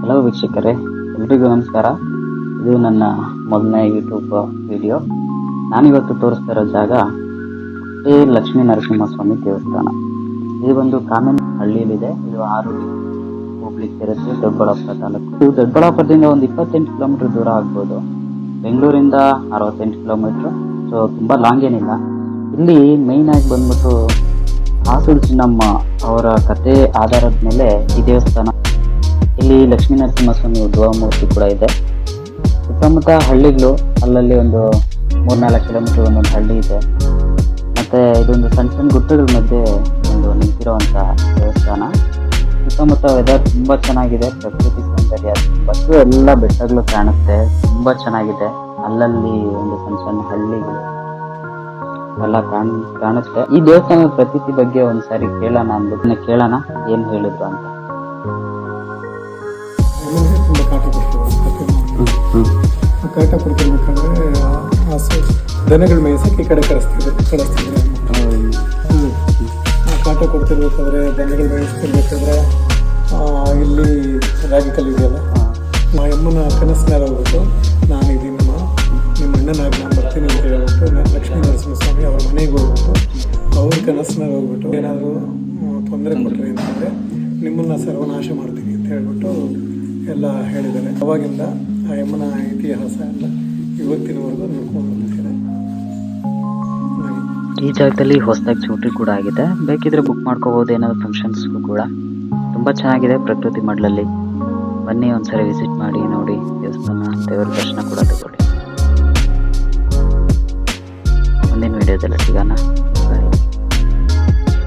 Hello ವೀಕ್ಷಕರೇ, ಎಲ್ರಿಗೂ ನಮಸ್ಕಾರ. ಇದು ನನ್ನ ಮೊದಲನೇ ಯೂಟ್ಯೂಬ್ ವಿಡಿಯೋ. ನಾನಿವತ್ತು ತೋರಿಸ್ತಾ ಇರೋ ಜಾಗ ಲಕ್ಷ್ಮೀ ನರಸಿಂಹಸ್ವಾಮಿ ದೇವಸ್ಥಾನ. ಇದು ಒಂದು ಕಾಮನಹಳ್ಳಿಯಲ್ಲಿದೆ. ಇದು ಆರೂರು ಹೋಗ್ಲಿಕ್ಕೆ ಇರುತ್ತೆ, ದೊಡ್ಡಬಳ್ಳಾಪುರ ತಾಲೂಕು. ಇದು ದೊಡ್ಡಬಳ್ಳಾಪುರದಿಂದ ಒಂದು 28 ಕಿಲೋಮೀಟರ್ ದೂರ ಆಗ್ಬೋದು. ಬೆಂಗಳೂರಿಂದ 68 ಕಿಲೋಮೀಟರ್. ಸೊ ತುಂಬ ಲಾಂಗ್ ಏನಿಲ್ಲ. ಇಲ್ಲಿ ಮೇಯ್ನ್ ಆಗಿ ಬಂದ್ಬಿಟ್ಟು ಹಾಸೂರು ಚಿನ್ನಮ್ಮ ಅವರ ಕತೆ ಆಧಾರದ ಮೇಲೆ ಈ ದೇವಸ್ಥಾನ. ಇಲ್ಲಿ ಲಕ್ಷ್ಮೀ ನರಸಿಂಹಸ್ವಾಮಿ ಉದ್ಭವ ಮೂರ್ತಿ ಕೂಡ ಇದೆ. ಸುತ್ತಮುತ್ತ ಹಳ್ಳಿಗಳು, ಅಲ್ಲಲ್ಲಿ ಒಂದು 3-4 ಕಿಲೋಮೀಟರ್ ಒಂದೊಂದು ಹಳ್ಳಿ ಇದೆ. ಮತ್ತೆ ಇದೊಂದು ಸಣ್ಣ ಸಣ್ಣ ಗುಡ್ಡಗಳ ಮಧ್ಯೆ ಒಂದು ನಿಂತಿರುವಂತ ದೇವಸ್ಥಾನ. ಸುತ್ತಮುತ್ತ ವೆದರ್ ತುಂಬಾ ಚೆನ್ನಾಗಿದೆ, ಪ್ರಕೃತಿ ಸೌಂದರ್ಯ ತುಂಬಾ, ಎಲ್ಲ ಬೆಟ್ಟಗಳು ಕಾಣುತ್ತೆ, ತುಂಬಾ ಚೆನ್ನಾಗಿದೆ. ಅಲ್ಲಲ್ಲಿ ಒಂದು ಸಣ್ಣ ಸಣ್ಣ ಹಳ್ಳಿಗಳು ಎಲ್ಲ ಕಾಣುತ್ತೆ. ಈ ದೇವಸ್ಥಾನದ ಪ್ರತೀತಿ ಬಗ್ಗೆ ಒಂದ್ಸಾರಿ ಕೇಳೋಣ ಅಂದ್ಬಿಟ್ಟು ಕೇಳೋಣ ಏನ್ ಹೇಳಿದ್ರು ಅಂತ. ತುಂಬ ಕಾಟ ಕೊಡ್ತಿರ್ಬೇಕಾದ್ರೆ ದನಗಳ ಮೇಯ್ಸಕ್ಕೆ ಈ ಕಡೆ ಕಳಿಸ್ತಿದ್ರು. ಕಾಟ ಕೊಡ್ತಿರ್ಬೇಕಾದ್ರೆ ದನಗಳು ಮೇಯಿಸ್ತಿರ್ಬೇಕಾದ್ರೆ ಇಲ್ಲಿ ರಾಗಿ ಕಲ್ಲಿದೆಯಲ್ಲ, ಆ ಅಮ್ಮನ ಕನಸಿನಾರ ಹೋಗ್ಬಿಟ್ಟು ನಾನು ಇದೀನಮ್ಮ, ನಿಮ್ಮ ಅಣ್ಣನಾಗಿ ನಾನು ಬರ್ತೀನಿ ಅಂತ ಹೇಳ್ಬಿಟ್ಟು ಲಕ್ಷ್ಮೀ ನರಸಿಂಹಸ್ವಾಮಿ ಅವ್ರ ಮನೆಗೆ ಹೋಗ್ಬಿಟ್ಟು ಅವ್ರ ಕನಸಿನಾರ ಹೋಗ್ಬಿಟ್ಟು ಏನಾದರೂ ತೊಂದರೆ ಕೊಟ್ಟರೆ ಅಂತಂದರೆ ನಿಮ್ಮನ್ನು ಸರ್ವನಾಶ ಮಾಡ್ತೀನಿ ಅಂತ ಹೇಳ್ಬಿಟ್ಟು ಎಲ್ಲ ಹೇಳಿದ್ದಾರೆ. ಅವಾಗಿಂದ ಆ ಯಮ್ಮನ ಇತಿಹಾಸ ಎಲ್ಲ ಇವತ್ತಿನವರೆಗೂ ನೋಡ್ಕೊಂಡು ಬಂದಿದ್ದಾರೆ. ಈ ಜಾಗದಲ್ಲಿ ಹೊಸದಾಗಿ ಶೂಟಿಂಗ್ ಕೂಡ ಆಗಿದೆ, ಬೇಕಿದ್ರೆ ಬುಕ್ ಮಾಡ್ಕೋಬಹುದು. ಏನಾದ್ರು ಫಂಕ್ಷನ್ಸ್ಗೂ ಕೂಡ ತುಂಬಾ ಚೆನ್ನಾಗಿದೆ. ಪ್ರಕೃತಿ ಮಡ್ಲಲ್ಲಿ ಬನ್ನಿ, ಒಂದ್ಸರಿ ವಿಸಿಟ್ ಮಾಡಿ, ನೋಡಿ ದೇವಸ್ಥಾನ, ದೇವರ ದರ್ಶನ ಕೂಡ ತಗೊಳ್ಳಿ. ಮುಂದಿನ ವಿಡಿಯೋದಲ್ಲಿ ಸಿಗೋಣ.